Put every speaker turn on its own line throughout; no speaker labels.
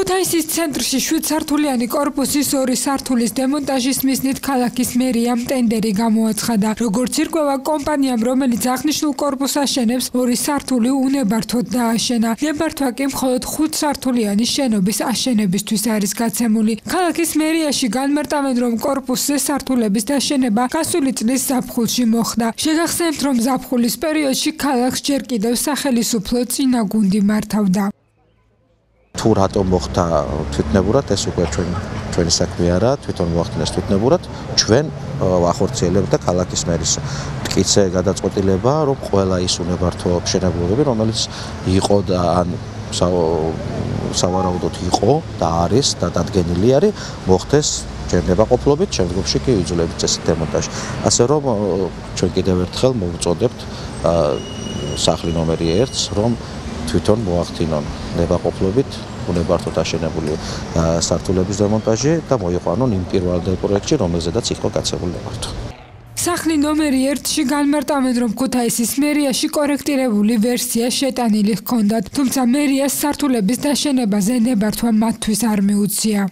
ქუთაისის ცენტრში 7 სართულიანი კორპუსის 2 სართულის დემონტაჟის მიზნით ქალაქის მერიამ ტენდერი გამოაცხადა. როგორც ირკვევა, კომპანიამ, რომელიც აღნიშნულ კორპუსს აშენებს, 2 სართული უნებართვოდ დააშენა. ნებართვა კი მხოლოდ 5 სართულიანი შენობის აშენებისთვის არის გაცემული. ქალაქის მერიაში განმარტავენ, რომ კორპუსზე სართულების დაშენება გასული წლის ზაფხულში მოხდა. შეგახსენებთ, რომ ზაფხულის პერიოდში ქალაქს ჯერ კიდევ სახელისუფლო წინა გუნდი მართავდა.
თუ რატომ მოხდა თვითნებურად, ეს უკვე ჩვენი საქმე არა, თვითონ მოახდინეს თვითნებურად, ჩვენ ვახორციელებთ და ქალაქის მერის მტკიცე გადაწყვეტილება, რომ ყველა ის უნებართვო მშენებლობები, რომელიც იყო და ან სავარაუდოდ იყო და არის და დადგენილი არის, მოხდეს ჯერნებაყოფლობით, შემდგომში კი ვიძულებით წესით დემონტაჟი. ასე რომ ჩვენ კიდევ ერთხელ მოვუწოდებთ სახლი ნომერი 1-ს, რომ თვითონ მოახდინონ ნებაყოფლობით უნებართვოდ აშენებული სართულების დემონტაჟი და მოიყვანონ იმ პირველ პროექტში, რომელზედაც იყო გაცემული ნებართვა.
სახლი ნომერი 1-ში განმარტავენ, რომ ქუთაისის მერიაში კორექტირებული ვერსია შეტანილი ჰქონდათ, თუმცა მერიას სართულების დაშენებაზე ნებართვა მათთვის არ მიუწია.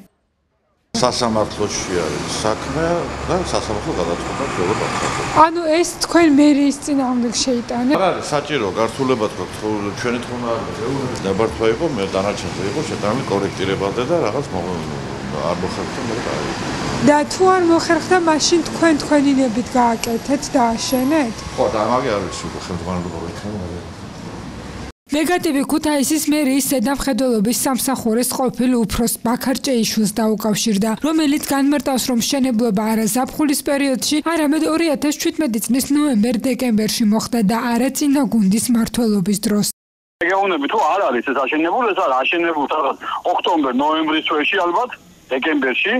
სასამართლოში არის საქმე და სასამართლო გადაწყვეტა ბოლო პარკში.
ანუ ეს თქვენ მერიის წინააღმდეგ შეიტანეთ?
არა, საჭირო გართულებად გვაქვს, ჩვენი თქმა უნდა, ნებართვა იყო, მე დანარჩენზე იყო შეტანილი კორექტირებაზე და რაღაც არ მოხერხდა მე და
და თუ არ მოხერხდა, მაშინ თქვენი ნებით გააკეთეთ და აშენეთ?
ხო, და მაგე არ ვიცი, ხელმძღვანელობა იქნება.
ნეგატივი ქუთაისის მერიის ზედამხედველობის სამსახურის ყოფილ უფროს ბაქარ ჭეიშვილს დაუკავშირდა, რომელიც განმარტავს, რომ მშენებლობა არა ზაფხულის პერიოდში, არამედ 2017 წლის ნოემბერ-დეკემბერში მოხდა და არა წინა გუნდის მმართველობის დროს.
გეუბნები თუ არ არის ეს აშენებული, ეს არა აშენებული რაღაც ოქტომბერ-ნოემბრის თვეში ალბათ, დეკემბერში,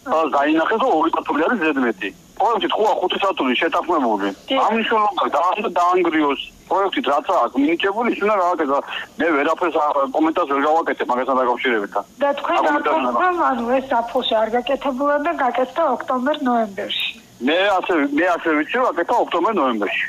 დაინახეს რომ 2 სართული არის ზედმეტი. პროექტით 5 სართული შეთანხმებული. ამ მნიშვნელობით დაანგრიოს პროექტით რაც აქვს მინიჭებული, ის უნდა გააკეთოს. მე ვერაფერს კომენტარს ვერ გავაკეთებ მაგასთან დაკავშირებით.
და თქვენ რატომ ანუ ეს საფულში არ გაკეთებულა და გაკეთდა ოქტომბერ-ნოემბერში?
მე ასე ვიცი რომ გაკეთდა ოქტომბერ-ნოემბერში.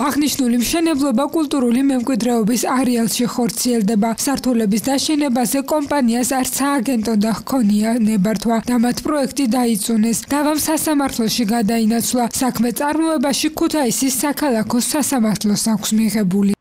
აღნიშნული მშენებლობა კულტურული მემკვიდრეობის არეალში ხორციელდება. სართულების დაშენებაზე კომპანიას არც სააგენტო და ჰქონია ნებართვა და მათ პროექტი დაიწუნეს. დავამ სასამართლოში გადაინაცვლა. საქმე წარმოებაში ქუთაისის საქალაქო სასამართლოს აქვს მიღებული.